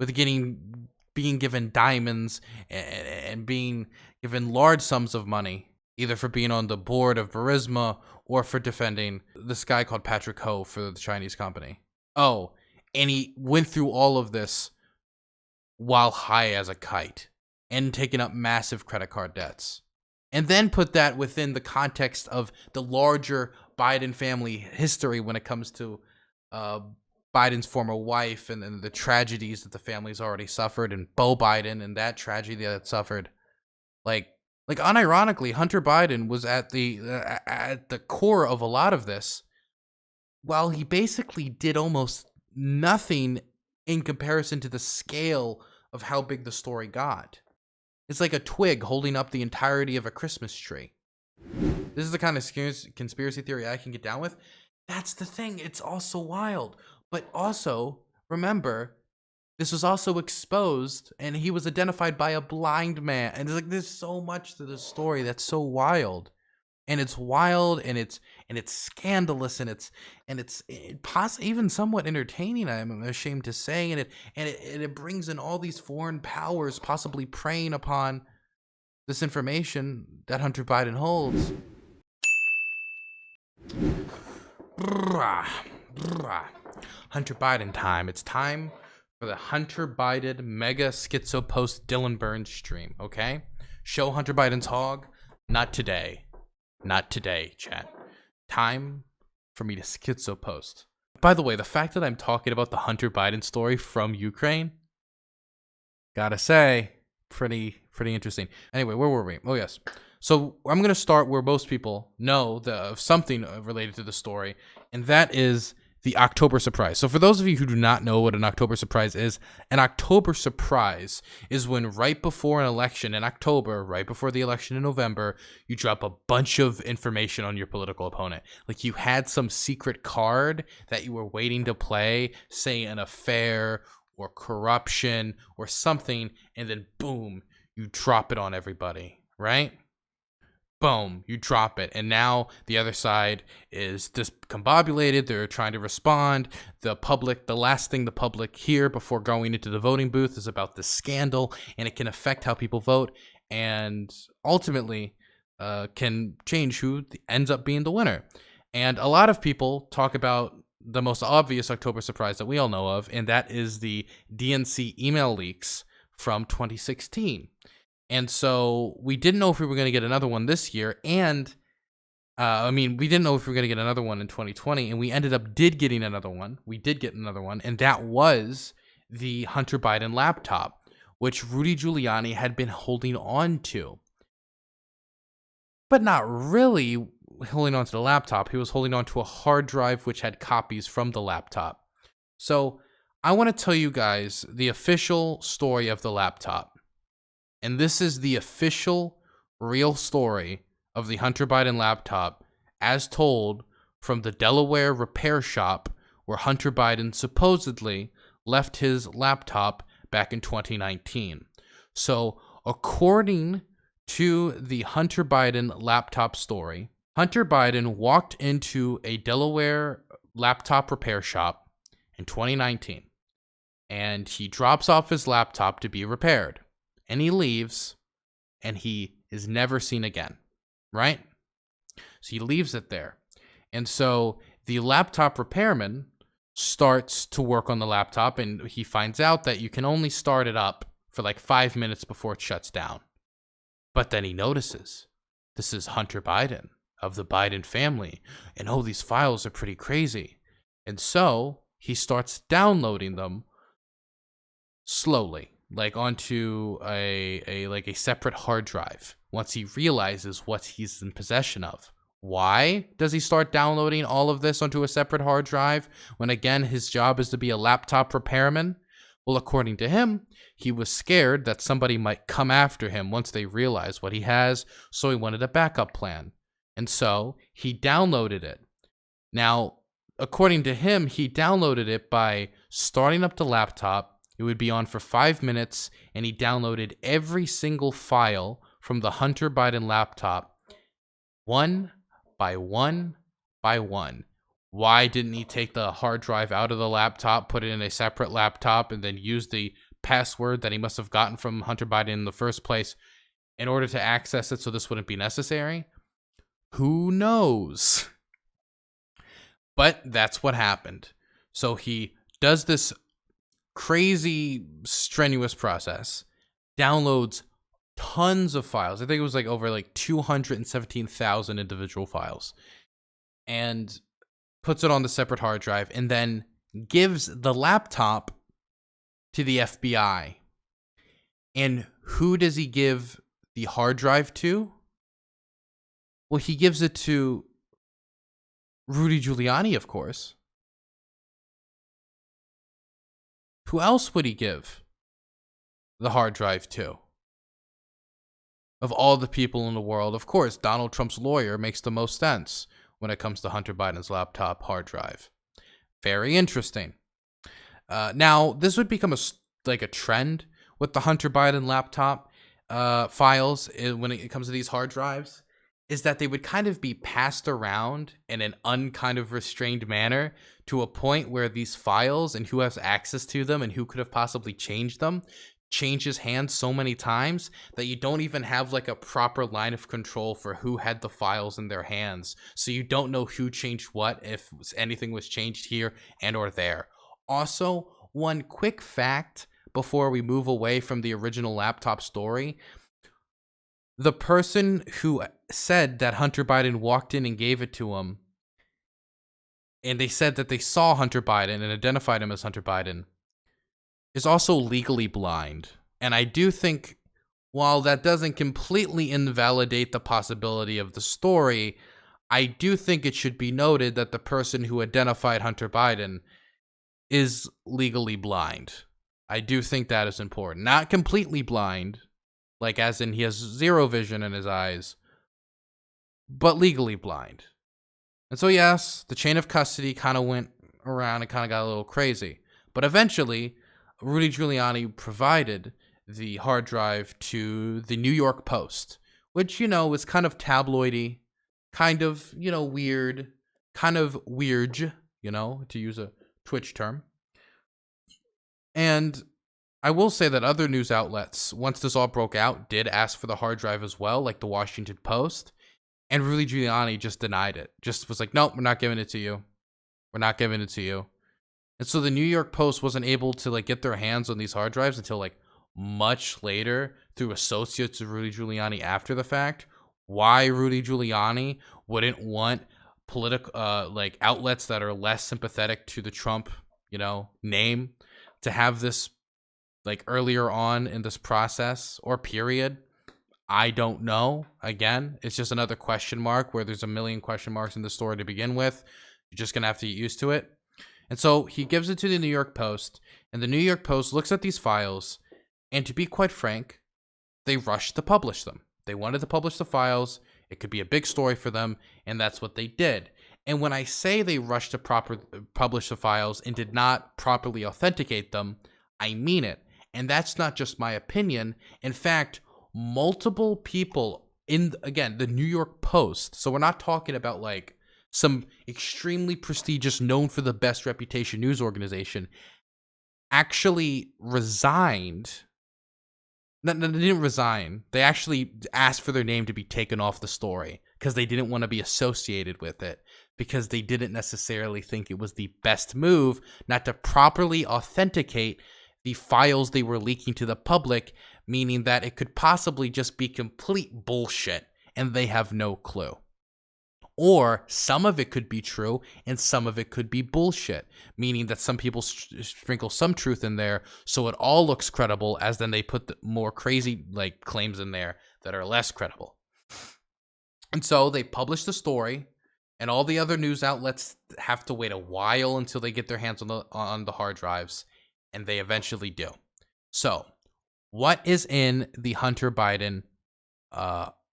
with being given diamonds and being given large sums of money, either for being on the board of Burisma or for defending this guy called Patrick Ho for the Chinese company. Oh, and he went through all of this while high as a kite and taking up massive credit card debts. And then put that within the context of the larger Biden family history when it comes to Biden's former wife and the tragedies that the family's already suffered, and Beau Biden and that tragedy that it suffered. Like unironically, Hunter Biden was at the core of a lot of this, while he basically did almost nothing in comparison to the scale of how big the story got. It's like a twig holding up the entirety of a Christmas tree. This is the kind of conspiracy theory I can get down with. That's the thing. It's also wild. But also, remember, this was also exposed, and he was identified by a blind man. And there's so much to this story that's so wild. And it's wild, and it's scandalous, and it's even somewhat entertaining, I'm ashamed to say, and it brings in all these foreign powers possibly preying upon this information that Hunter Biden holds. Hunter Biden time. It's time for the Hunter Biden mega schizo post Dylan Burns stream. Okay, show Hunter Biden's hog. Not today. Not today, chat. Time for me to schizo post. By the way, the fact that I'm talking about the Hunter Biden story from Ukraine, gotta say, pretty interesting. Anyway, where were we? Oh, yes. So I'm going to start where most people know something related to the story, and that is the October surprise. So for those of you who do not know what an October surprise is, an October surprise is when right before an election in October, right before the election in November, you drop a bunch of information on your political opponent. Like you had some secret card that you were waiting to play, say an affair or corruption or something, and then boom, you drop it on everybody, right? Boom, you drop it. And now the other side is discombobulated. They're trying to respond. The last thing the public hear before going into the voting booth is about this scandal, and it can affect how people vote and ultimately can change who ends up being the winner. And a lot of people talk about the most obvious October surprise that we all know of, and that is the DNC email leaks from 2016. And so we didn't know if we were going to get another one this year. And we didn't know if we were going to get another one in 2020. And we did get another one. And that was the Hunter Biden laptop, which Rudy Giuliani had been holding on to. But not really holding on to the laptop. He was holding on to a hard drive which had copies from the laptop. So I want to tell you guys the official story of the laptop. And this is the official, real story of the Hunter Biden laptop as told from the Delaware repair shop where Hunter Biden supposedly left his laptop back in 2019. So, according to the Hunter Biden laptop story, Hunter Biden walked into a Delaware laptop repair shop in 2019, and he drops off his laptop to be repaired. And he leaves, and he is never seen again, right? So he leaves it there. And so the laptop repairman starts to work on the laptop, and he finds out that you can only start it up for like 5 minutes before it shuts down. But then he notices, this is Hunter Biden of the Biden family, and oh, these files are pretty crazy. And so he starts downloading them slowly, like onto a separate hard drive once he realizes what he's in possession of. Why does he start downloading all of this onto a separate hard drive when, again, his job is to be a laptop repairman? Well, according to him, he was scared that somebody might come after him once they realize what he has, so he wanted a backup plan. And so he downloaded it. Now, according to him, he downloaded it by starting up the laptop. It would be on for 5 minutes, and he downloaded every single file from the Hunter Biden laptop, one by one by one. Why didn't he take the hard drive out of the laptop, put it in a separate laptop, and then use the password that he must have gotten from Hunter Biden in the first place in order to access it so this wouldn't be necessary? Who knows? But that's what happened. So he does this crazy, strenuous process, downloads tons of files. I think it was like over like 217,000 individual files, and puts it on the separate hard drive, and then gives the laptop to the FBI. And who does he give the hard drive to? Well, he gives it to Rudy Giuliani, of course. Who else would he give the hard drive to? Of all the people in the world, of course, Donald Trump's lawyer makes the most sense when it comes to Hunter Biden's laptop hard drive. Very interesting. Now, this would become a trend with the Hunter Biden laptop files when it comes to these hard drives, is that they would kind of be passed around in an unkind of restrained manner to a point where these files and who has access to them and who could have possibly changed them changes hands so many times that you don't even have like a proper line of control for who had the files in their hands. So you don't know who changed what, if anything was changed here and or there. Also, one quick fact before we move away from the original laptop story: the person who said that Hunter Biden walked in and gave it to him, and they said that they saw Hunter Biden and identified him as Hunter Biden, is also legally blind. And I do think, while that doesn't completely invalidate the possibility of the story, I do think it should be noted that the person who identified Hunter Biden is legally blind. I do think that is important. Not completely blind, like as in he has zero vision in his eyes, but legally blind. And so yes, the chain of custody kind of went around and kind of got a little crazy. But eventually, Rudy Giuliani provided the hard drive to the New York Post, which, was kind of tabloidy, kind of, weird, kind of weird, to use a Twitch term. And I will say that other news outlets, once this all broke out, did ask for the hard drive as well, like the Washington Post. And Rudy Giuliani just denied it. Just was like, nope, we're not giving it to you. We're not giving it to you. And so the New York Post wasn't able to get their hands on these hard drives until much later through associates of Rudy Giuliani after the fact. Why Rudy Giuliani wouldn't want political outlets that are less sympathetic to the Trump, name to have this earlier on in this process or period, I don't know. Again, it's just another question mark where there's a million question marks in the story to begin with. You're just going to have to get used to it. And so he gives it to the New York Post, and the New York Post looks at these files, and to be quite frank, they rushed to publish them. They wanted to publish the files. It could be a big story for them, and that's what they did. And when I say they rushed to publish the files and did not properly authenticate them, I mean it. And that's not just my opinion. In fact, multiple people in, again, the New York Post, so we're not talking about some extremely prestigious, known for the best reputation news organization, actually resigned. No, they didn't resign. They actually asked for their name to be taken off the story because they didn't want to be associated with it, because they didn't necessarily think it was the best move not to properly authenticate the files they were leaking to the public, meaning that it could possibly just be complete bullshit and they have no clue. Or some of it could be true and some of it could be bullshit, meaning that some people sprinkle some truth in there so it all looks credible, as then they put the more crazy claims in there that are less credible. And so they publish the story, and all the other news outlets have to wait a while until they get their hands on the hard drives, and they eventually do. So what is in the Hunter Biden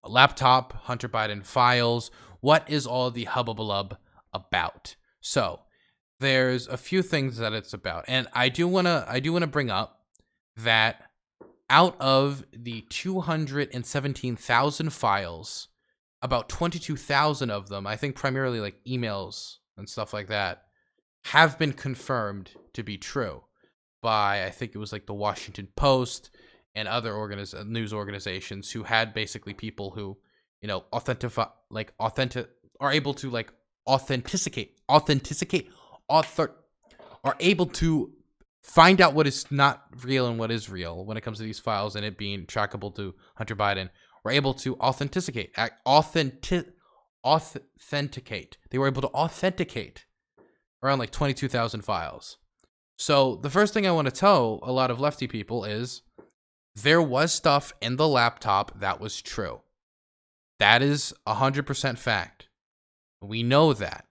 laptop, Hunter Biden files? What is all the hubbubalub about? So there's a few things that it's about, and I do wanna bring up that out of the 217,000 files, about 22,000 of them, I think primarily emails and stuff like that, have been confirmed to be true. by, I think it was like the Washington Post and other news organizations, who had basically people who, you know, are able to like are able to find out what is not real and what is real when it comes to these files and it being trackable to Hunter Biden. Were able to authenticate. They were able to authenticate around like 22,000 files. So the first thing I want to tell a lot of lefty people is there was stuff in the laptop that was true. That is 100% fact. We know that.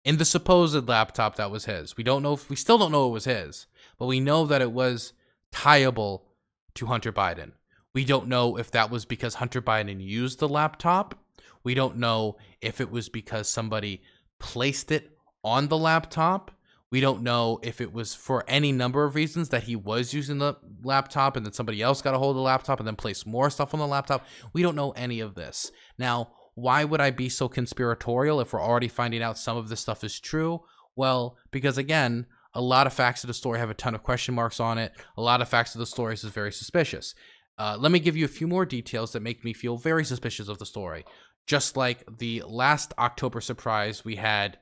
In the supposed laptop that was his. We still don't know it was his, but we know that it was tieable to Hunter Biden. We don't know if that was because Hunter Biden used the laptop. We don't know if it was because somebody placed it on the laptop. We don't know if it was for any number of reasons that he was using the laptop and then somebody else got a hold of the laptop and then placed more stuff on the laptop. We don't know any of this. Now, why would I be so conspiratorial if we're already finding out some of this stuff is true? Well, because again, a lot of facts of the story have a ton of question marks on it. A lot of facts of the story is very suspicious. Let me give you a few more details that make me feel very suspicious of the story. Just like the last October surprise we had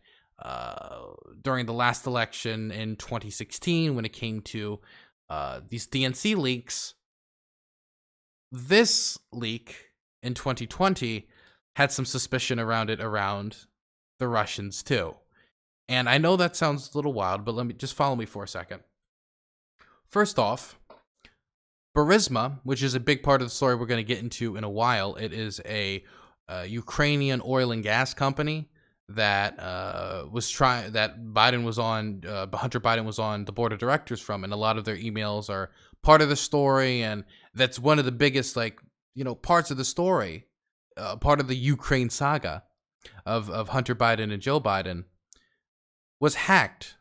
during the last election in 2016 when it came to these DNC leaks, this leak in 2020 had some suspicion around the Russians too. And I know that sounds a little wild, but let me just follow me for a second. First off, Burisma, which is a big part of the story we're going to get into in a while, it is a Ukrainian oil and gas company that Hunter Biden was on the board of directors from, and a lot of their emails are part of the story, and that's one of the biggest parts of the story, part of the Ukraine saga of Hunter Biden and Joe Biden, was hacked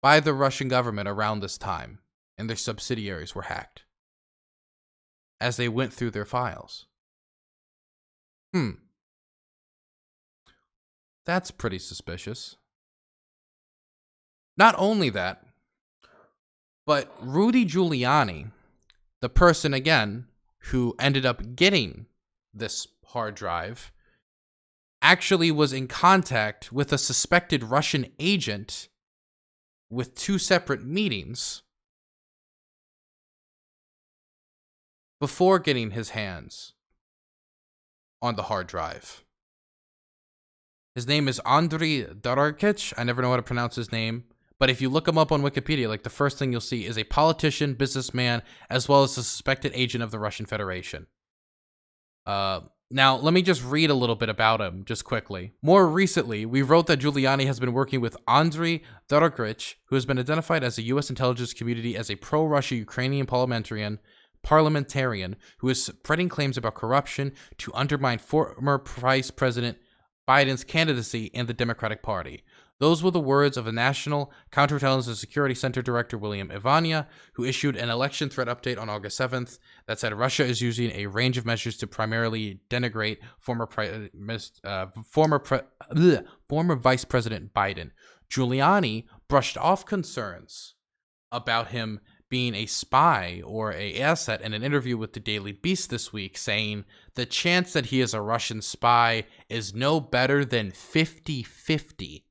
by the Russian government around this time, and their subsidiaries were hacked as they went through their files. That's pretty suspicious. Not only that, but Rudy Giuliani, the person, again, who ended up getting this hard drive, actually was in contact with a suspected Russian agent with 2 separate meetings before getting his hands on the hard drive. His name is Andrei Darkich. I never know how to pronounce his name. But if you look him up on Wikipedia, the first thing you'll see is a politician, businessman, as well as a suspected agent of the Russian Federation. Now, let me just read a little bit about him, just quickly. More recently, we wrote that Giuliani has been working with Andrei Darkich, who has been identified as the U.S. intelligence community as a pro-Russia Ukrainian parliamentarian who is spreading claims about corruption to undermine former Vice President Biden's candidacy in the Democratic Party. Those were the words of a National Counterintelligence and Security Center Director William Ivania, who issued an election threat update on August 7th that said Russia is using a range of measures to primarily denigrate former Vice President Biden. Giuliani brushed off concerns about him being a spy or an asset in an interview with the Daily Beast this week, saying the chance that he is a Russian spy is no better than 50-50.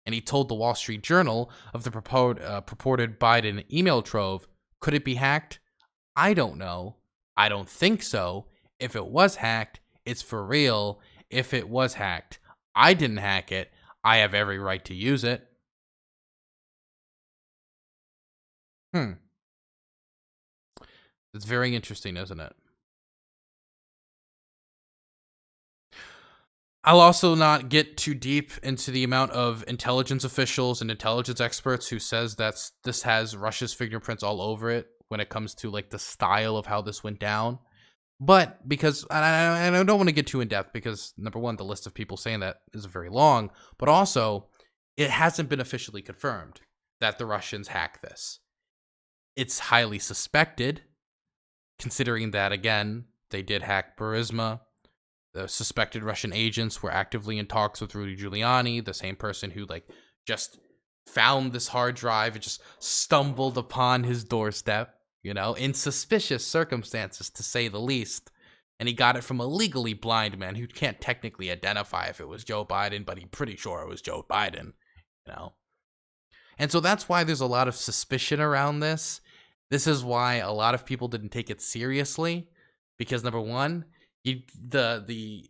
And he told the Wall Street Journal of the purported Biden email trove, could it be hacked? I don't know. I don't think so. If it was hacked, it's for real. If it was hacked, I didn't hack it. I have every right to use it. It's very interesting, isn't it? I'll also not get too deep into the amount of intelligence officials and intelligence experts who says that this has Russia's fingerprints all over it when it comes to the style of how this went down. But because, and I don't want to get too in depth because number one, the list of people saying that is very long, but also it hasn't been officially confirmed that the Russians hacked this. It's highly suspected, considering that, again, they did hack Burisma. The suspected Russian agents were actively in talks with Rudy Giuliani, the same person who just found this hard drive and just stumbled upon his doorstep, you know, in suspicious circumstances, to say the least. And he got it from a legally blind man who can't technically identify if it was Joe Biden, but he's pretty sure it was Joe Biden, you know. And so that's why there's a lot of suspicion around this. This is why a lot of people didn't take it seriously, because number one, the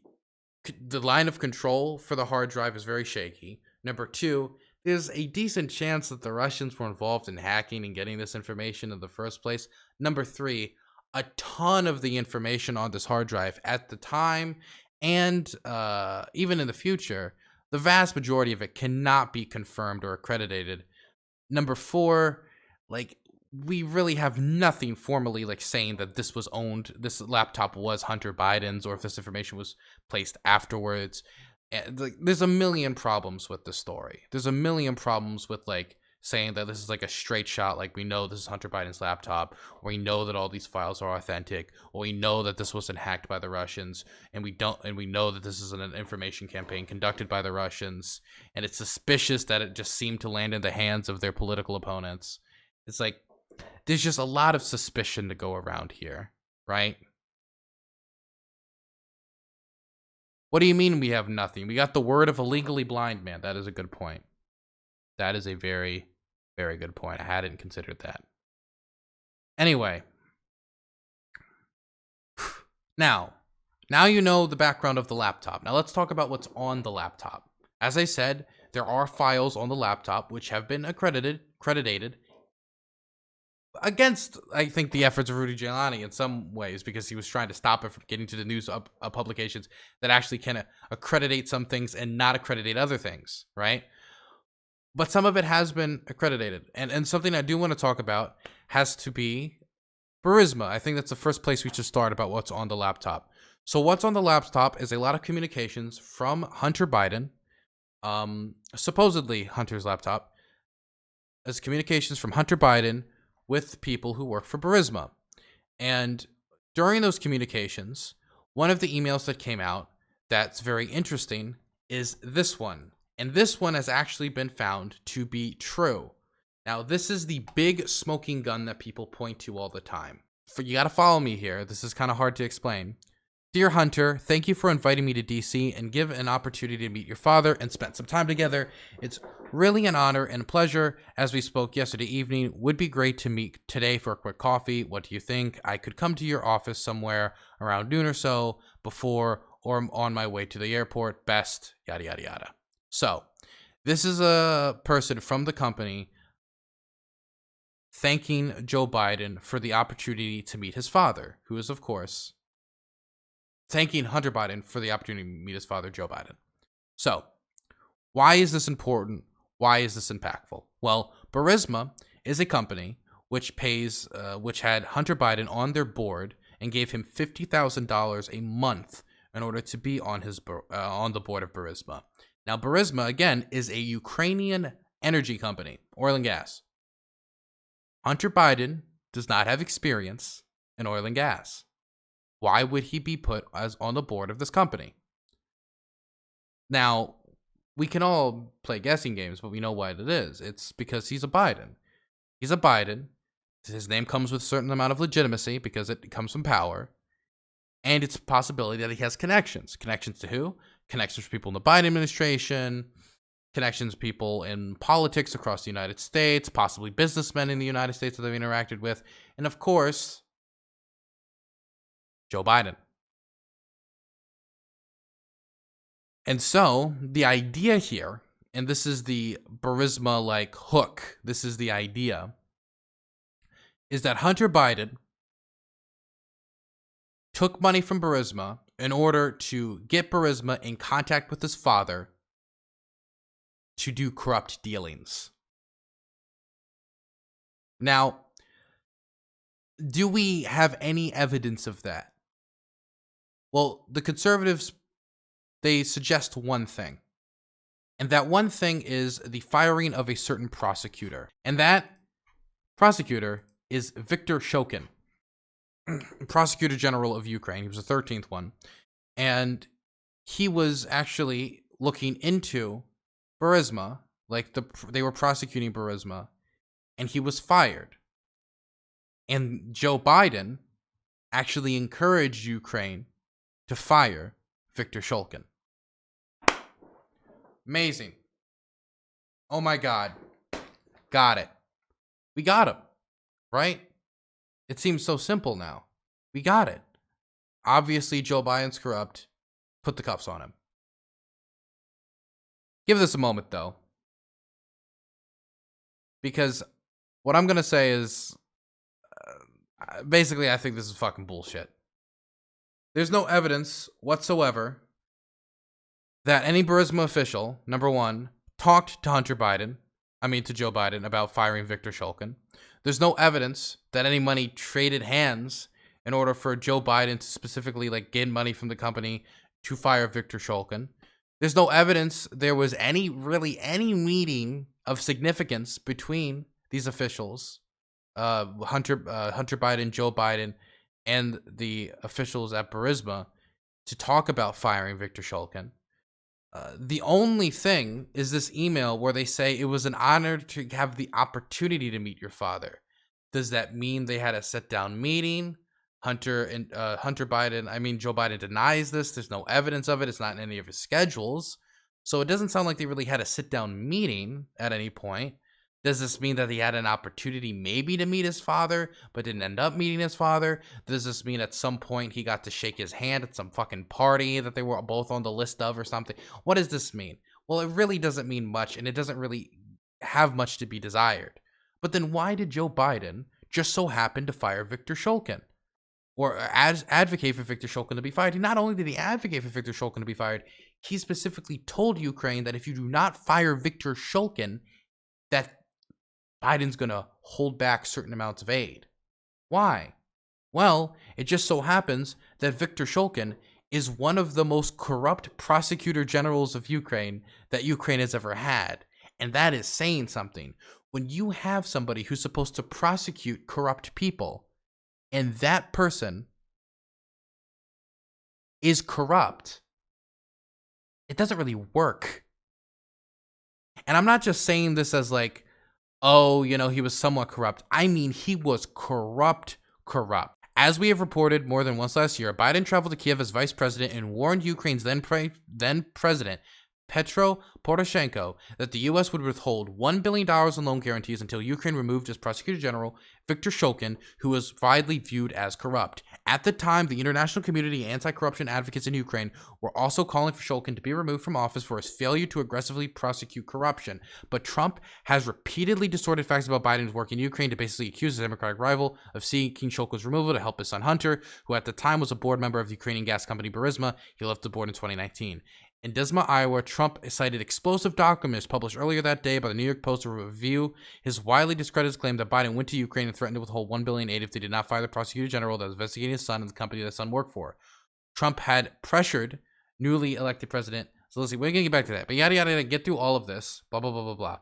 line of control for the hard drive is very shaky. Number two, there's a decent chance that the Russians were involved in hacking and getting this information in the first place. Number three, a ton of the information on this hard drive at the time and even in the future, the vast majority of it cannot be confirmed or accredited. Number four, like, we really have nothing formally like saying that this was owned, this laptop was Hunter Biden's, or if this information was placed afterwards. And, like, there's a million problems with the story. There's a million problems with like saying that this is like a straight shot, like we know this is Hunter Biden's laptop, or we know that all these files are authentic, or we know that this wasn't hacked by the Russians, and we know that this is an information campaign conducted by the Russians, and it's suspicious that it just seemed to land in the hands of their political opponents. It's like, there's just a lot of suspicion to go around here, right? What do you mean we have nothing? We got the word of a legally blind man. That is a good point. That is a very, very good point. I hadn't considered that. Anyway. Now you know the background of the laptop. Now let's talk about what's on the laptop. As I said, there are files on the laptop which have been accredited against, I think, the efforts of Rudy Giuliani in some ways, because he was trying to stop it from getting to the news publications that actually can accreditate some things and not accreditate other things, right? But some of it has been accredited. And something I do want to talk about has to be Burisma. I think that's the first place we should start about what's on the laptop. So what's on the laptop is a lot of communications from Hunter Biden, supposedly Hunter's laptop, as communications from Hunter Biden with people who work for Burisma. And during those communications, one of the emails that came out that's very interesting is this one. And this one has actually been found to be true. Now, this is the big smoking gun that people point to all the time. You got to follow me here. This is kind of hard to explain. Dear Hunter, thank you for inviting me to DC and give an opportunity to meet your father and spend some time together. It's really an honor and a pleasure. As we spoke yesterday evening, would be great to meet today for a quick coffee. What do you think? I could come to your office somewhere around noon or so, before or on my way to the airport. Best, yada, yada, yada. So, this is a person from the company thanking Joe Biden for the opportunity to meet his father, who is, of course, thanking Hunter Biden for the opportunity to meet his father, Joe Biden. So, why is this important? Why is this impactful? Well, Burisma is a company which had Hunter Biden on their board and gave him $50,000 a month in order to be on the board of Burisma. Now, Burisma, again, is a Ukrainian energy company, oil and gas. Hunter Biden does not have experience in oil and gas. Why would he be put as on the board of this company? Now, we can all play guessing games, but we know why it is. It's because he's a Biden. He's a Biden. His name comes with a certain amount of legitimacy because it comes from power. And it's a possibility that he has connections. Connections to who? Connections to people in the Biden administration, connections to people in politics across the United States, possibly businessmen in the United States that they've interacted with, and of course, Joe Biden. And so, the idea here, and this is the Burisma hook, this is the idea, is that Hunter Biden took money from Burisma in order to get Burisma in contact with his father to do corrupt dealings. Now, do we have any evidence of that? Well, the conservatives, they suggest one thing. And that one thing is the firing of a certain prosecutor. And that prosecutor is Viktor Shokin, Prosecutor General of Ukraine. He was the 13th one. And he was actually looking into Burisma Like they were prosecuting Burisma, and he was fired. And Joe Biden actually encouraged Ukraine to fire Viktor Shulkin. Amazing. Oh my God. Got it. We got him, right? It seems so simple now. We got it. Obviously, Joe Biden's corrupt. Put the cuffs on him. Give this a moment, though. Because what I'm going to say is, basically, I think this is fucking bullshit. There's no evidence whatsoever that any Burisma official, number one, talked to to Joe Biden about firing Viktor Shulkin. There's no evidence that any money traded hands in order for Joe Biden to specifically get money from the company to fire Viktor Shulkin. There's no evidence there was any meeting of significance between these officials, Hunter Biden, Joe Biden, and the officials at Burisma to talk about firing Viktor Shulkin. The only thing is this email where they say it was an honor to have the opportunity to meet your father. Does that mean they had a sit-down meeting? Joe Biden denies this. There's no evidence of it. It's not in any of his schedules. So it doesn't sound like they really had a sit-down meeting at any point. Does this mean that he had an opportunity maybe to meet his father, but didn't end up meeting his father? Does this mean at some point he got to shake his hand at some fucking party that they were both on the list of or something? What does this mean? Well, it really doesn't mean much, and it doesn't really have much to be desired. But then why did Joe Biden just so happen to fire Viktor Shulkin? Or advocate for Viktor Shulkin to be fired? Not only did he advocate for Viktor Shulkin to be fired, he specifically told Ukraine that if you do not fire Viktor Shulkin, that Biden's going to hold back certain amounts of aid. Why? Well, it just so happens that Viktor Shulkin is one of the most corrupt prosecutor generals of Ukraine that Ukraine has ever had. And that is saying something. When you have somebody who's supposed to prosecute corrupt people, and that person is corrupt, it doesn't really work. And I'm not just saying this as he was somewhat corrupt. I mean, he was corrupt. As we have reported more than once last year, Biden traveled to Kiev as vice president and warned Ukraine's then president, Petro Poroshenko, that the U.S. would withhold $1 billion in loan guarantees until Ukraine removed its prosecutor general, Viktor Shulkin, who was widely viewed as corrupt. At the time, the international community and anti-corruption advocates in Ukraine were also calling for Shulkin to be removed from office for his failure to aggressively prosecute corruption. But Trump has repeatedly distorted facts about Biden's work in Ukraine to basically accuse his Democratic rival of seeking Shulkin's removal to help his son Hunter, who at the time was a board member of the Ukrainian gas company Burisma. He left the board in 2019. In Disma, Iowa, Trump cited explosive documents published earlier that day by the New York Post to review his widely discredited claim that Biden went to Ukraine and threatened to withhold $1 billion aid if they did not fire the prosecutor general that was investigating his son and the company that his son worked for. Trump had pressured newly elected president Zelensky. We're going to get back to that. But yada, yada, yada, get through all of this. Blah, blah, blah, blah, blah.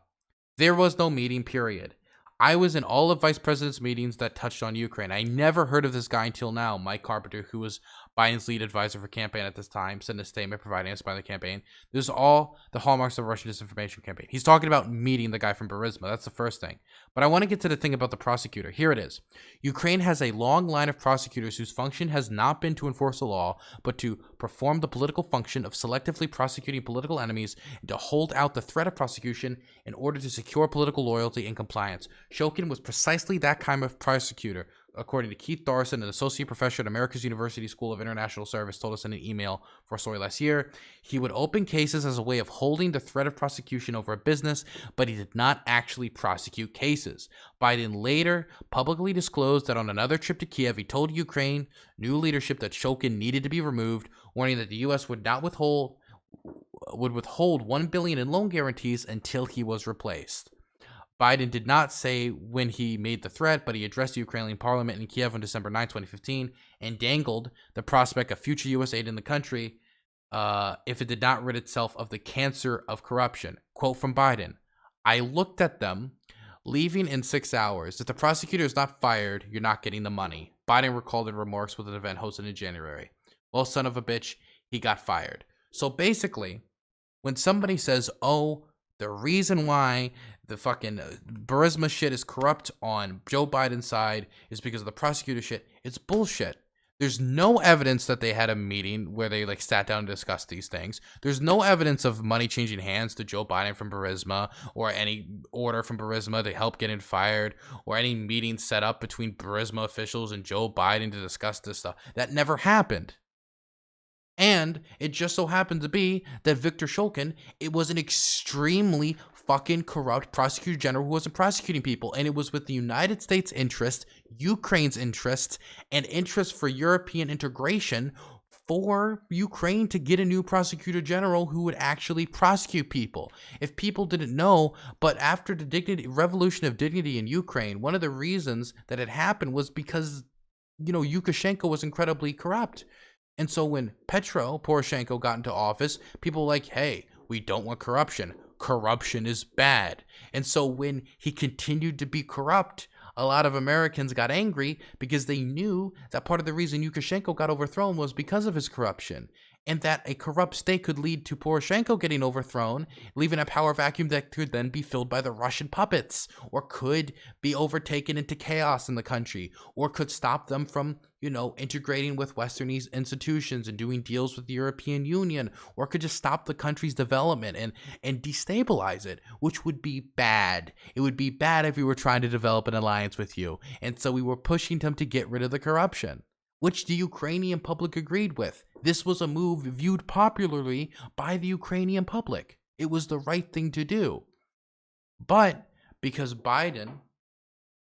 There was no meeting, period. I was in all of Vice President's meetings that touched on Ukraine. I never heard of this guy until now, Mike Carpenter, who was Biden's lead advisor for campaign at this time, sent a statement providing us by the campaign. There's all the hallmarks of a Russian disinformation campaign. He's talking about meeting the guy from Burisma. That's the first thing. But I want to get to the thing about the prosecutor. Here it is. Ukraine has a long line of prosecutors whose function has not been to enforce the law, but to perform the political function of selectively prosecuting political enemies and to hold out the threat of prosecution in order to secure political loyalty and compliance. Shulkin was precisely that kind of prosecutor, according to Keith Thorson, an associate professor at America's University School of International Service, told us in an email for a story last year. He would open cases as a way of holding the threat of prosecution over a business, but he did not actually prosecute cases. Biden later publicly disclosed that on another trip to Kiev, he told Ukraine new leadership that Shulkin needed to be removed, warning that the U.S. would withhold $1 billion in loan guarantees until he was replaced. Biden did not say when he made the threat, but he addressed the Ukrainian parliament in Kiev on December 9, 2015, and dangled the prospect of future U.S. aid in the country if it did not rid itself of the cancer of corruption. Quote from Biden, "I looked at them, leaving in 6 hours. If the prosecutor is not fired, you're not getting the money." Biden recalled in remarks with an event hosted in January. Well, son of a bitch, he got fired. So basically, when somebody says, oh, The reason why the fucking Burisma shit is corrupt on Joe Biden's side is because of the prosecutor shit. It's bullshit. There's no evidence that they had a meeting where they like sat down and discussed these things. There's no evidence of money changing hands to Joe Biden from Burisma, or any order from Burisma to help get him fired, or any meeting set up between Burisma officials and Joe Biden to discuss this stuff. That never happened. And it just so happened to be that Victor Shokin, it was an extremely fucking corrupt prosecutor general who wasn't prosecuting people. And it was with the United States' interest, Ukraine's interests, and interest for European integration for Ukraine to get a new prosecutor general who would actually prosecute people. If people didn't know, but after the revolution of dignity in Ukraine, one of the reasons that it happened was because, Lukashenko was incredibly corrupt. And so when Petro Poroshenko got into office, people were like, hey, we don't want corruption. Corruption is bad. And so when he continued to be corrupt, a lot of Americans got angry because they knew that part of the reason Lukashenko got overthrown was because of his corruption. And that a corrupt state could lead to Poroshenko getting overthrown, leaving a power vacuum that could then be filled by the Russian puppets, or could be overtaken into chaos in the country, or could stop them from, integrating with Western institutions and doing deals with the European Union, or could just stop the country's development and destabilize it, which would be bad. It would be bad if we were trying to develop an alliance with you. And so we were pushing them to get rid of the corruption, which the Ukrainian public agreed with. This was a move viewed popularly by the Ukrainian public. It was the right thing to do. But because Biden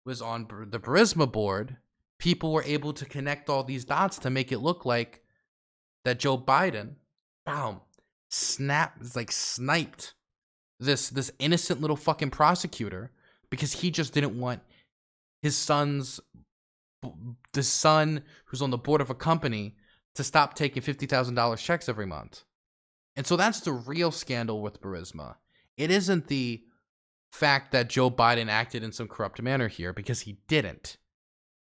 was on the Burisma board, people were able to connect all these dots to make it look like that Joe Biden, sniped this innocent little fucking prosecutor because he just didn't want the son who's on the board of a company to stop taking $50,000 checks every month. And so that's the real scandal with Burisma. It isn't the fact that Joe Biden acted in some corrupt manner here, because he didn't.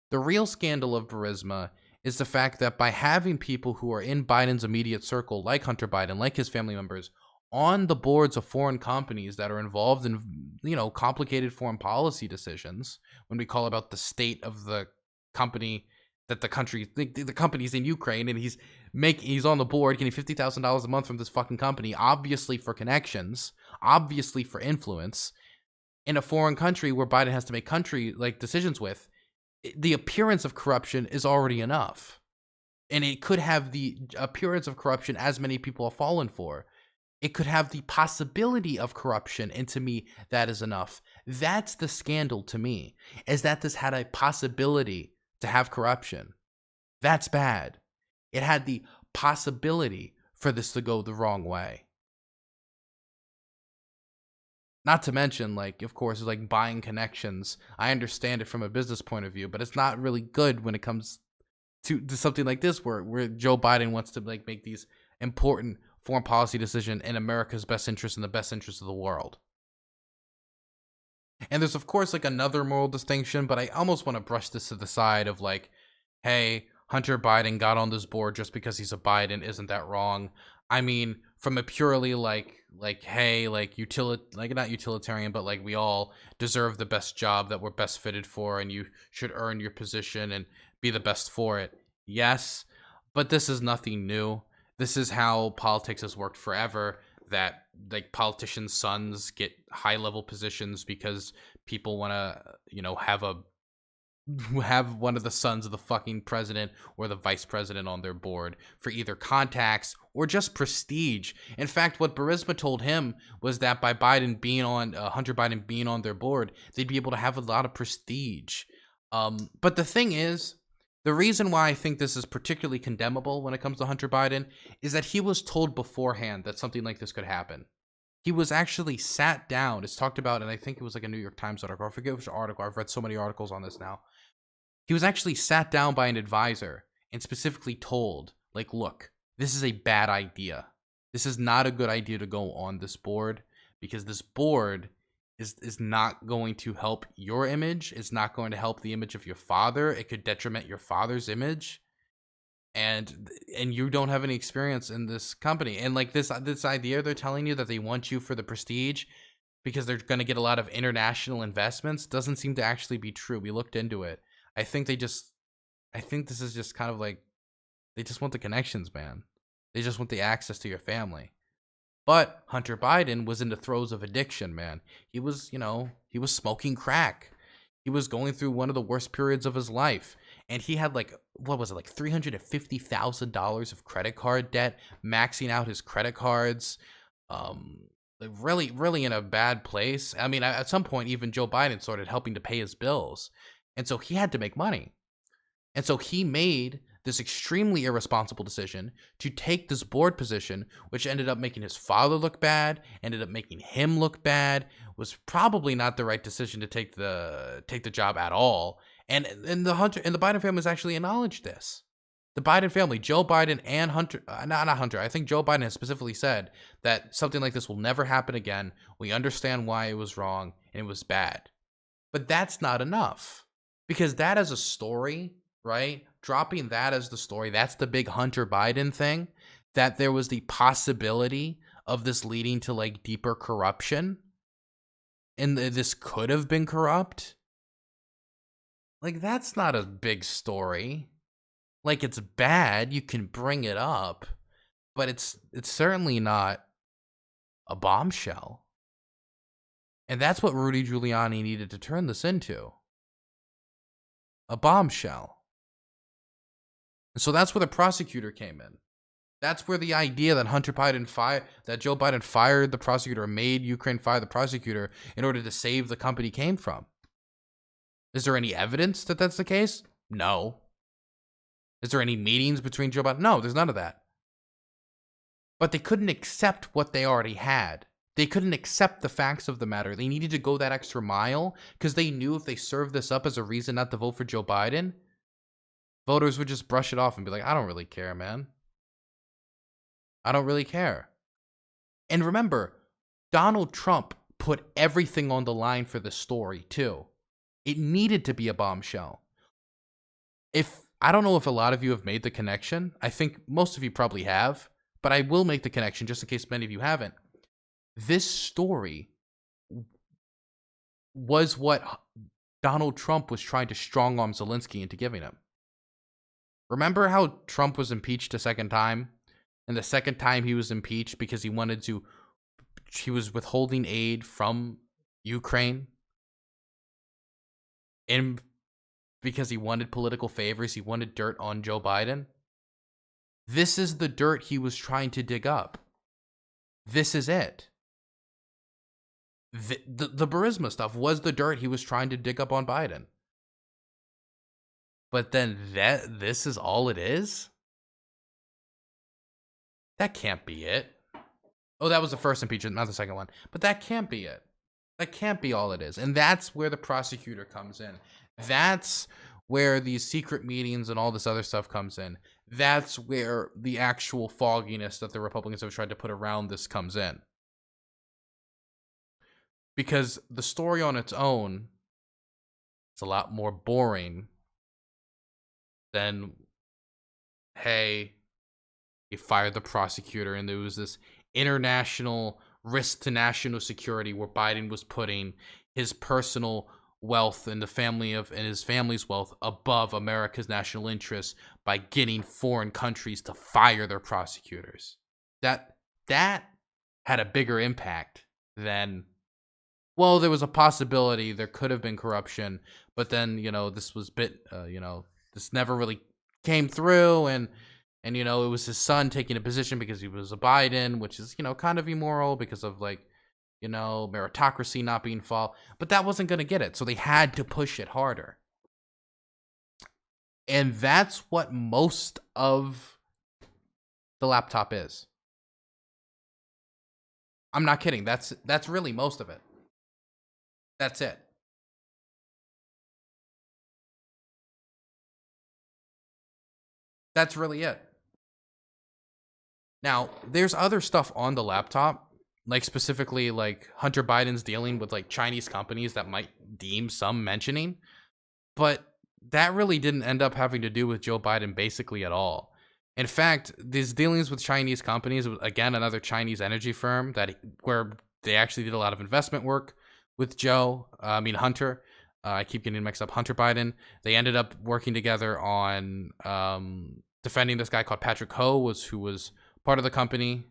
The real scandal of Burisma is the fact that by having people who are in Biden's immediate circle, like Hunter Biden, like his family members, on the boards of foreign companies that are involved in, complicated foreign policy decisions, when we call about the state of the company, that the company's in Ukraine, and he's on the board getting $50,000 a month from this fucking company, obviously for connections, obviously for influence, in a foreign country where Biden has to make decisions with. The appearance of corruption is already enough. And it could have the appearance of corruption as many people have fallen for. It could have the possibility of corruption, and to me, that is enough. That's the scandal to me, is that this had a possibility to have corruption. That's bad. It had the possibility for this to go the wrong way. Not to mention, of course, buying connections. I understand it from a business point of view, but it's not really good when it comes to something like this, where Joe Biden wants to make these important foreign policy decisions in America's best interest and the best interest of the world. And there's, of course, another moral distinction, but I almost want to brush this to the side of hey, Hunter Biden got on this board just because he's a Biden. Isn't that wrong? I mean, from a purely hey, not utilitarian, but we all deserve the best job that we're best fitted for, and you should earn your position and be the best for it. Yes, but this is nothing new. This is how politics has worked forever, that politicians' sons get high level positions because people want to have one of the sons of the fucking president or the vice president on their board for either contacts or just prestige. In fact, what Burisma told him was that by Hunter Biden being on their board, they'd be able to have a lot of prestige. But the thing is, the reason why I think this is particularly condemnable when it comes to Hunter Biden is that he was told beforehand that something like this could happen. He was actually sat down. It's talked about, and I think it was a New York Times article. I forget which article. I've read so many articles on this now. He was actually sat down by an advisor and specifically told, look, this is a bad idea. This is not a good idea to go on this board, because this board is not going to help your image. It's not going to help the image of your father. It could detriment your father's image. and you don't have any experience in this company, and like this idea they're telling you that they want you for the prestige because they're going to get a lot of international investments doesn't seem to actually be true. We looked into it. I think this is just kind of like they just want the connections, man. They just want the access to your family. But Hunter Biden was in the throes of addiction, man. He was smoking crack. He was going through one of the worst periods of his life. And he had like, what was it, like $350,000 of credit card debt, maxing out his credit cards. Like really, really in a bad place. I mean, at some point, even Joe Biden started helping to pay his bills. And so he had to make money. And so he made this extremely irresponsible decision to take this board position, which ended up making his father look bad, ended up making him look bad, was probably not the right decision to take the job at all. And the Biden family has actually acknowledged this. The Biden family, Joe Biden and Hunter, not Hunter, I think Joe Biden has specifically said that something like this will never happen again. We understand why it was wrong and it was bad. But that's not enough, because that as a story, right? Dropping that as the story, that's the big Hunter Biden thing, that there was the possibility of this leading to like deeper corruption and this could have been corrupt. Like, that's not a big story. Like, it's bad, you can bring it up, but it's certainly not a bombshell. And that's what Rudy Giuliani needed to turn this into. A bombshell. And so that's where the prosecutor came in. That's where the idea that that Joe Biden fired the prosecutor, made Ukraine fire the prosecutor in order to save the company came from. Is there any evidence that that's the case? No. Is there any meetings between Joe Biden? No, there's none of that. But they couldn't accept what they already had. They couldn't accept the facts of the matter. They needed to go that extra mile because they knew if they served this up as a reason not to vote for Joe Biden, voters would just brush it off and be like, I don't really care, man. I don't really care. And remember, Donald Trump put everything on the line for the story, too. It needed to be a bombshell. I don't know if a lot of you have made the connection. I think most of you probably have, but I will make the connection just in case many of you haven't. This story was what Donald Trump was trying to strong-arm Zelensky into giving him. Remember how Trump was impeached a second time? And the second time he was impeached because he was withholding aid from Ukraine? And because he wanted political favors, he wanted dirt on Joe Biden? This is the dirt he was trying to dig up. This is it. The Burisma stuff was the dirt he was trying to dig up on Biden. But then this is all it is? That can't be it. Oh, that was the first impeachment, not the second one. But that can't be it. That can't be all it is. And that's where the prosecutor comes in. That's where these secret meetings and all this other stuff comes in. That's where the actual fogginess that the Republicans have tried to put around this comes in. Because the story on its own is a lot more boring than, hey, he fired the prosecutor and there was this international risk to national security where Biden was putting his personal wealth and his family's wealth above America's national interests by getting foreign countries to fire their prosecutors. That had a bigger impact than, well, there was a possibility there could have been corruption, but then, this was this never really came through, and it was his son taking a position because he was a Biden, which is, kind of immoral because of meritocracy not being followed, but that wasn't going to get it. So they had to push it harder. And that's what most of the laptop is. I'm not kidding. That's really most of it. That's it. That's really it. Now, there's other stuff on the laptop, like specifically like Hunter Biden's dealing with like Chinese companies that might deem some mentioning, but that really didn't end up having to do with Joe Biden basically at all. In fact, these dealings with Chinese companies, again, another Chinese energy firm where they actually did a lot of investment work with Hunter. I keep getting mixed up. Hunter Biden. They ended up working together on defending this guy called Patrick Ho, who was part of the company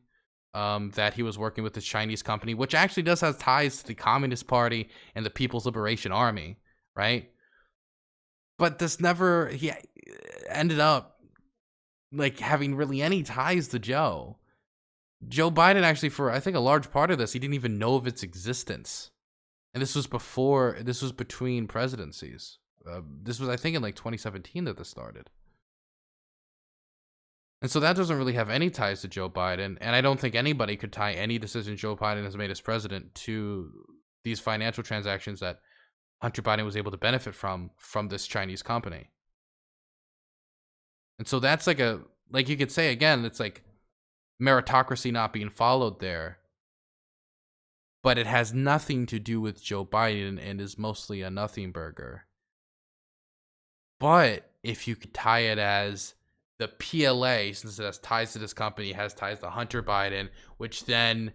that he was working with, this Chinese company, which actually does have ties to the Communist Party and the People's Liberation Army, right? But he ended up like having really any ties to Joe. Joe Biden actually, for I think a large part of this, he didn't even know of its existence. And this was between presidencies. This was, I think, in like 2017 that this started. And so that doesn't really have any ties to Joe Biden. And I don't think anybody could tie any decision Joe Biden has made as president to these financial transactions that Hunter Biden was able to benefit from this Chinese company. And so that's like you could say again, it's like meritocracy not being followed there. But it has nothing to do with Joe Biden and is mostly a nothing burger. But if you could tie it as the PLA, since it has ties to this company, has ties to Hunter Biden, which then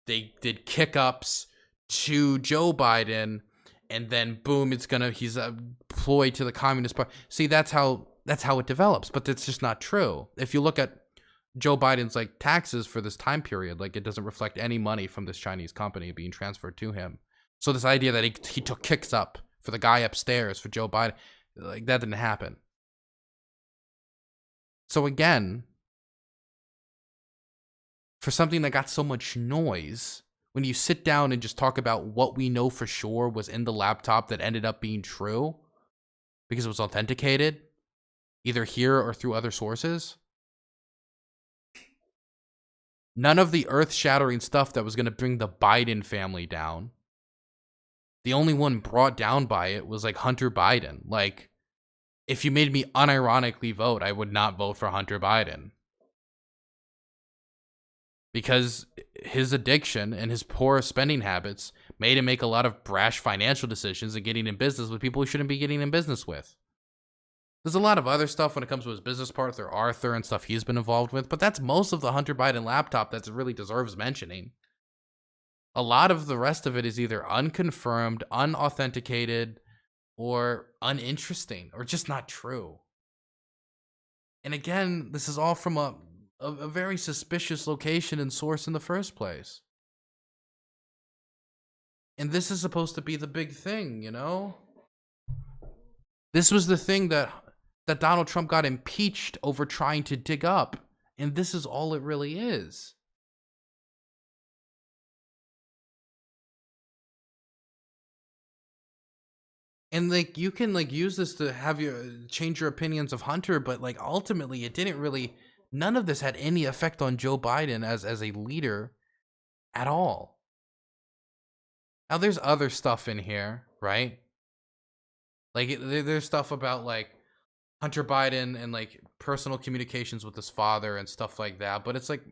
they did kick-ups to Joe Biden, and then boom, he's employed to the Communist Party. See, that's how it develops, but that's just not true. If you look at Joe Biden's like taxes for this time period, like it doesn't reflect any money from this Chinese company being transferred to him. So this idea that he took kicks up for the guy upstairs for Joe Biden, like that didn't happen. So again, for something that got so much noise, when you sit down and just talk about what we know for sure was in the laptop that ended up being true because it was authenticated, either here or through other sources, none of the earth-shattering stuff that was going to bring the Biden family down. The only one brought down by it was like Hunter Biden. Like, if you made me unironically vote, I would not vote for Hunter Biden. Because his addiction and his poor spending habits made him make a lot of brash financial decisions and getting in business with people he shouldn't be getting in business with. There's a lot of other stuff when it comes to his business partner, Arthur, and stuff he's been involved with, but that's most of the Hunter Biden laptop that really deserves mentioning. A lot of the rest of it is either unconfirmed, unauthenticated, or uninteresting, or just not true. And again, this is all from a very suspicious location and source in the first place. And this is supposed to be the big thing, you know? This was the thing that Donald Trump got impeached over trying to dig up. And this is all it really is. And like you can like use this to have change your opinions of Hunter, but like ultimately it didn't really, none of this had any effect on Joe Biden as a leader at all. Now there's other stuff in here, right? Like there's stuff about like Hunter Biden and like personal communications with his father and stuff like that, but it's like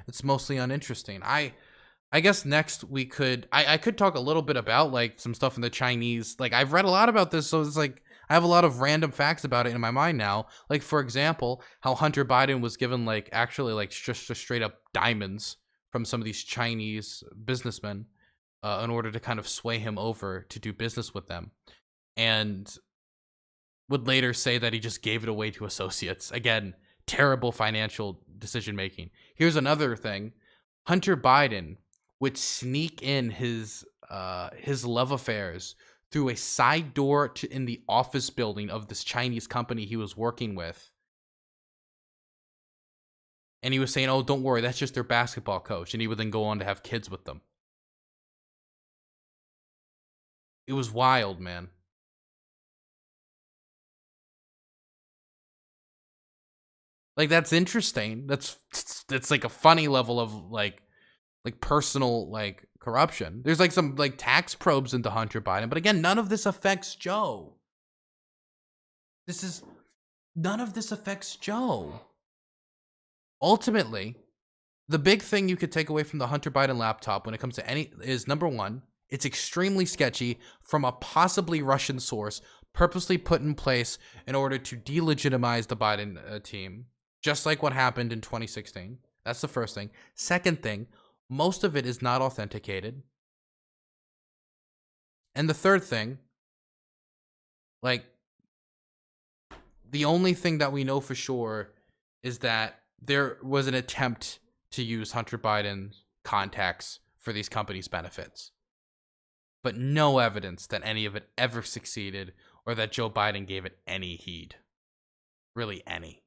it's mostly uninteresting. I guess next we could I could talk a little bit about like some stuff in the Chinese. Like I've read a lot about this, so it's like I have a lot of random facts about it in my mind now. Like for example, how Hunter Biden was given like actually like just straight up diamonds from some of these Chinese businessmen in order to kind of sway him over to do business with them. And would later say that he just gave it away to associates. Again, terrible financial decision making. Here's another thing. Hunter Biden would sneak in his love affairs through a side door in the office building of this Chinese company he was working with. And he was saying, oh, don't worry, that's just their basketball coach. And he would then go on to have kids with them. It was wild, man. Like that's interesting. That's like a funny level of like personal like corruption. There's like some like tax probes into Hunter Biden, but again, none of this affects Joe. None of this affects Joe. Ultimately, the big thing you could take away from the Hunter Biden laptop when it comes to any is number one, it's extremely sketchy from a possibly Russian source purposely put in place in order to delegitimize the Biden team. just like what happened in 2016. That's the first thing. Second thing, most of it is not authenticated. And the third thing, like, the only thing that we know for sure is that there was an attempt to use Hunter Biden's contacts for these companies' benefits, but no evidence that any of it ever succeeded or that Joe Biden gave it any heed. Really any.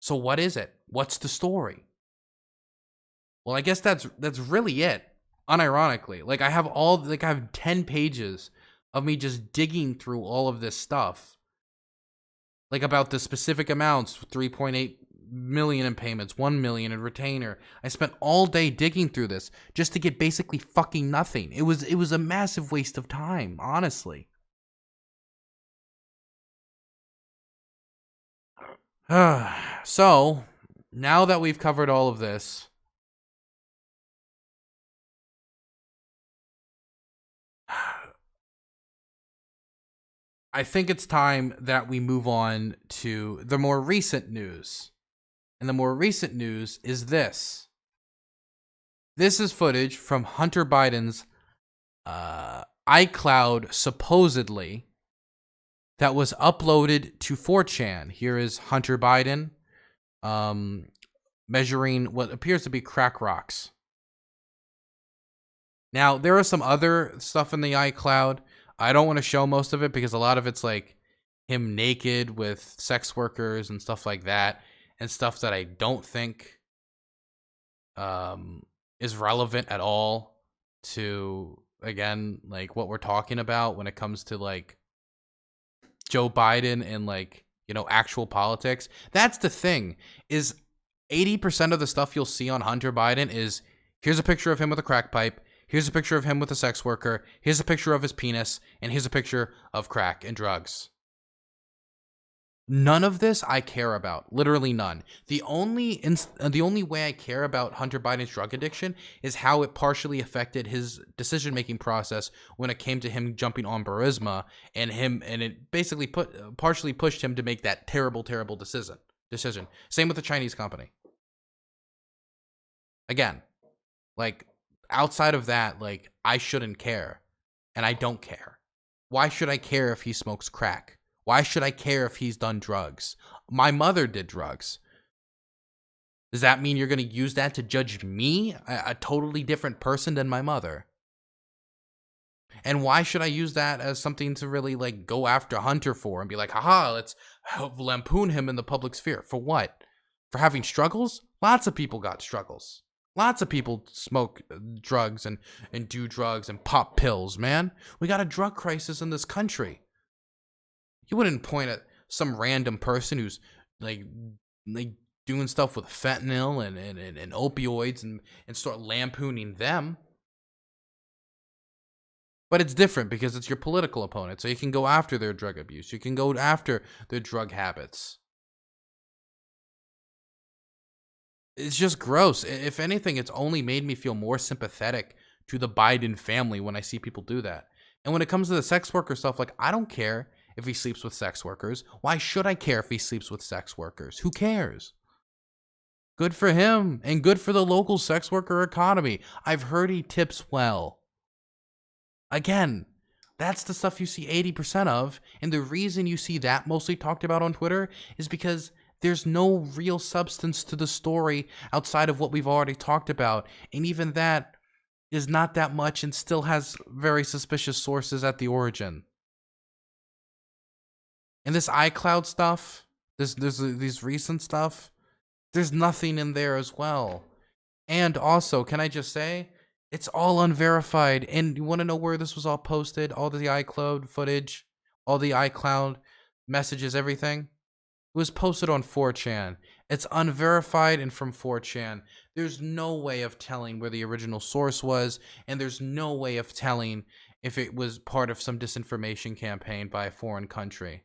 So what is it? What's the story? Well, I guess that's really it. Unironically, like I have 10 pages of me just digging through all of this stuff, like about the specific amounts: 3.8 million in payments, 1 million in retainer. I spent all day digging through this just to get basically fucking nothing. It was a massive waste of time, honestly. So now that we've covered all of this, I think it's time that we move on to the more recent news. And the more recent news is this. This is footage from Hunter Biden's iCloud, supposedly, that was uploaded to 4chan. Here is Hunter Biden measuring what appears to be crack rocks. Now, there are some other stuff in the iCloud. I don't want to show most of it because a lot of it's like him naked with sex workers and stuff like that, and stuff that I don't think is relevant at all to, again, like what we're talking about when it comes to like Joe Biden and like, you know, actual politics. That's the thing, is 80% of the stuff you'll see on Hunter Biden is here's a picture of him with a crack pipe. Here's a picture of him with a sex worker. Here's a picture of his penis. And here's a picture of crack and drugs. None of this I care about. Literally none. The only way I care about Hunter Biden's drug addiction is how it partially affected his decision-making process when it came to him jumping on Burisma, and it basically partially pushed him to make that terrible decision. Same with the Chinese company. Again, like, outside of that, like, I shouldn't care, and I don't care. Why should I care if he smokes crack? Why should I care if he's done drugs? My mother did drugs. Does that mean you're going to use that to judge me, a totally different person than my mother? And why should I use that as something to really like go after Hunter for and be like, haha, let's lampoon him in the public sphere? For what? For having struggles? Lots of people got struggles. Lots of people smoke drugs and do drugs and pop pills, man. We got a drug crisis in this country. You wouldn't point at some random person who's like doing stuff with fentanyl and opioids and start lampooning them. But it's different because it's your political opponent, so you can go after their drug abuse. You can go after their drug habits. It's just gross. If anything, it's only made me feel more sympathetic to the Biden family when I see people do that. And when it comes to the sex worker stuff, like, I don't care if he sleeps with sex workers. Why should I care if he sleeps with sex workers? Who cares? Good for him, and good for the local sex worker economy. I've heard he tips well. Again, that's the stuff you see 80% of, and the reason you see that mostly talked about on Twitter is because there's no real substance to the story outside of what we've already talked about, and even that is not that much and still has very suspicious sources at the origin. And this iCloud stuff, these recent stuff, there's nothing in there as well. And also, can I just say, it's all unverified. And you want to know where this was all posted? All the iCloud footage, all the iCloud messages, everything? It was posted on 4chan. It's unverified and from 4chan. There's no way of telling where the original source was, and there's no way of telling if it was part of some disinformation campaign by a foreign country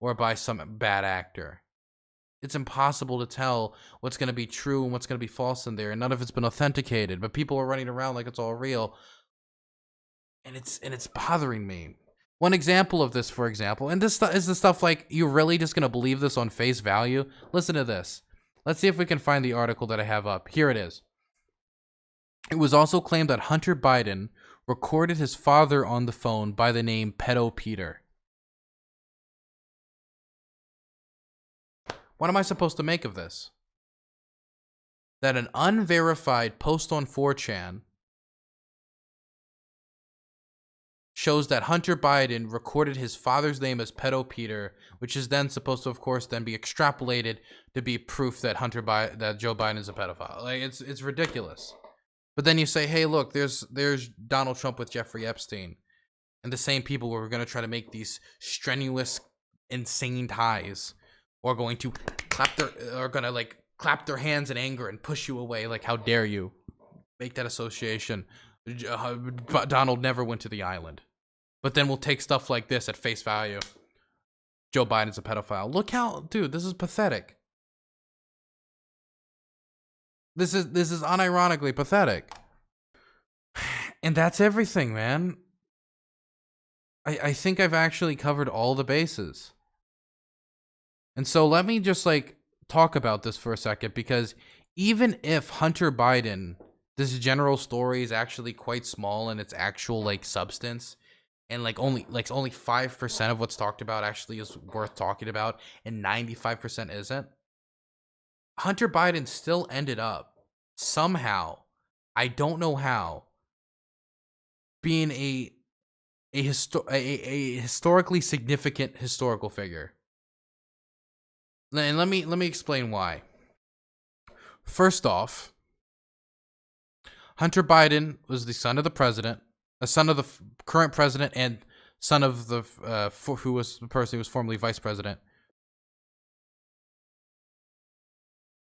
or by some bad actor. It's impossible to tell what's going to be true and what's going to be false in there, and none of it's been authenticated, but people are running around like it's all real, and it's bothering me. One example of this, for example, and this is the stuff like, you really just going to believe this on face value? Listen to this. Let's see if we can find the article that I have up. Here it is. It was also claimed that Hunter Biden recorded his father on the phone by the name Pedo Peter. What am I supposed to make of this? That an unverified post on 4chan shows that Hunter Biden recorded his father's name as Pedo Peter, which is then supposed to, of course, then be extrapolated to be proof that that Joe Biden is a pedophile. Like, it's ridiculous. But then you say, hey, look, there's Donald Trump with Jeffrey Epstein, and the same people who are going to try to make these strenuous, insane ties, are going to clap their hands in anger and push you away. Like, how dare you make that association? Donald never went to the island. But then we'll take stuff like this at face value. Joe Biden's a pedophile. Look how, dude, this is pathetic. This is unironically pathetic. And that's everything, man. I think I've actually covered all the bases. And so let me just talk about this for a second, because even if Hunter Biden, this general story is actually quite small in its actual substance, and only 5% of what's talked about actually is worth talking about, and 95% isn't, Hunter Biden still ended up somehow, I don't know how, being a historically significant historical figure. And let me explain why. First off, Hunter Biden was the son of the president, a son of the current president, and son of the who was the person who was formerly vice president.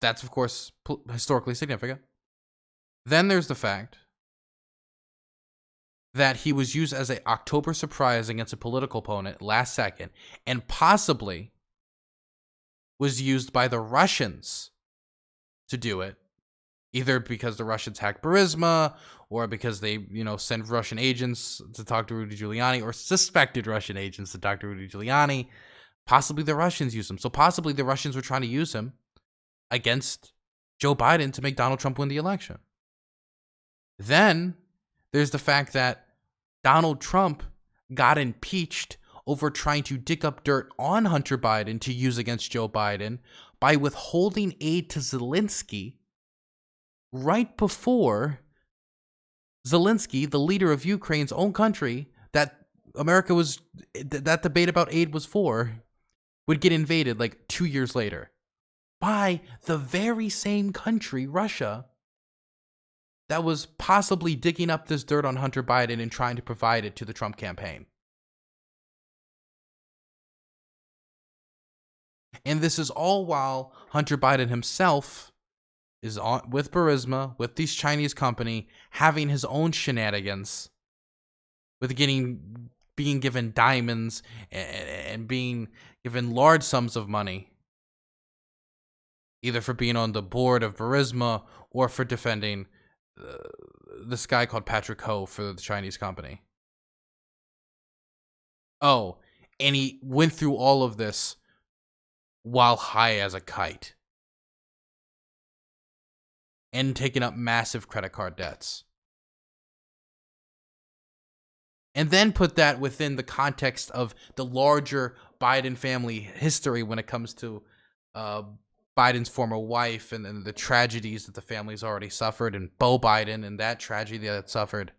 That's, of course, historically significant. Then there's the fact that he was used as an October surprise against a political opponent last second, and possibly was used by the Russians to do it, either because the Russians hacked Burisma, or because they, send Russian agents to talk to Rudy Giuliani, or suspected Russian agents to talk to Rudy Giuliani. Possibly the Russians used him. So possibly the Russians were trying to use him against Joe Biden to make Donald Trump win the election. Then there's the fact that Donald Trump got impeached over trying to dig up dirt on Hunter Biden to use against Joe Biden by withholding aid to Zelensky right before Zelensky, the leader of Ukraine's own country that that debate about aid was for, would get invaded 2 years later by the very same country, Russia, that was possibly digging up this dirt on Hunter Biden and trying to provide it to the Trump campaign. And this is all while Hunter Biden himself is on with Burisma, with this Chinese company, having his own shenanigans, with being given diamonds and being given large sums of money, either for being on the board of Burisma or for defending this guy called Patrick Ho for the Chinese company. Oh, and he went through all of this while high as a kite and taking up massive credit card debts. And then put that within the context of the larger Biden family history when it comes to Biden's former wife and the tragedies that the family's already suffered, and Beau Biden and that tragedy that it suffered.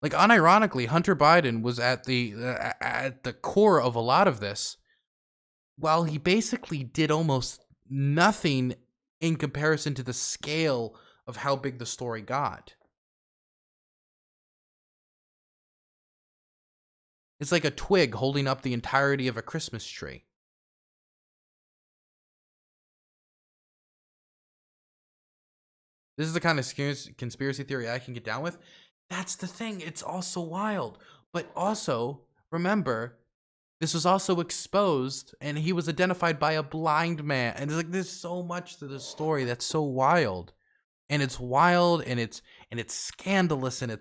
Unironically, Hunter Biden was at the core of a lot of this, while he basically did almost nothing in comparison to the scale of how big the story got. It's like a twig holding up the entirety of a Christmas tree. This is the kind of conspiracy theory I can get down with. That's the thing. It's also wild. But also, remember, this was also exposed, and he was identified by a blind man. And there's so much to the story that's so wild. And it's wild, and it's scandalous, and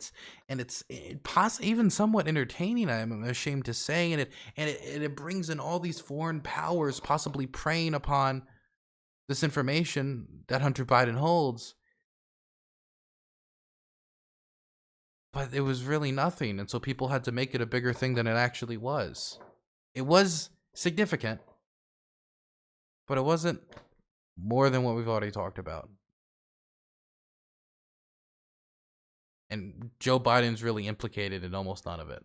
even somewhat entertaining, I'm ashamed to say, and it brings in all these foreign powers possibly preying upon this information that Hunter Biden holds. But it was really nothing, and so people had to make it a bigger thing than it actually was. It was significant, but it wasn't more than what we've already talked about. And Joe Biden's really implicated in almost none of it.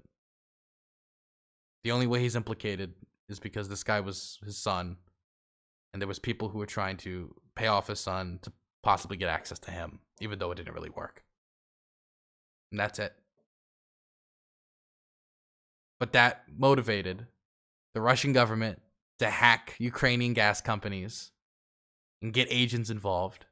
The only way he's implicated is because this guy was his son, and there was people who were trying to pay off his son to possibly get access to him, even though it didn't really work. And that's it. But that motivated the Russian government to hack Ukrainian gas companies and get agents involved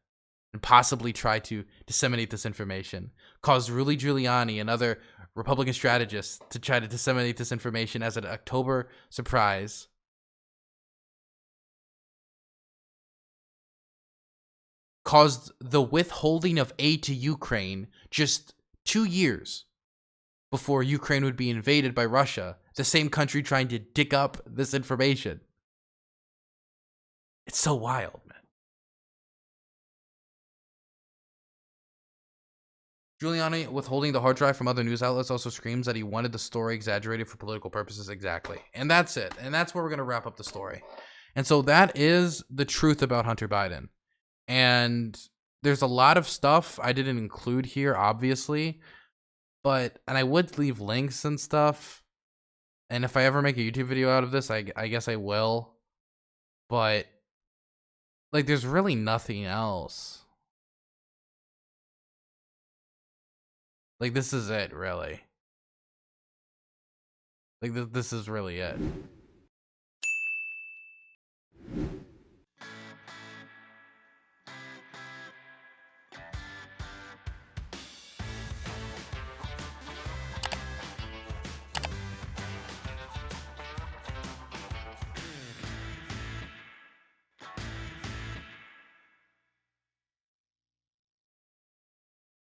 and possibly try to disseminate this information, caused Rudy Giuliani and other Republican strategists to try to disseminate this information as an October surprise. Caused the withholding of aid to Ukraine just 2 years before Ukraine would be invaded by Russia, the same country trying to dig up this information. It's so wild, man. Giuliani withholding the hard drive from other news outlets also screams that he wanted the story exaggerated for political purposes. Exactly. And that's it. And that's where we're going to wrap up the story. And so that is the truth about Hunter Biden. And there's a lot of stuff I didn't include here, obviously. And I would leave links and stuff. And if I ever make a YouTube video out of this, I guess I will. But, like, there's really nothing else. Like, this is it, really. Like, this is really it.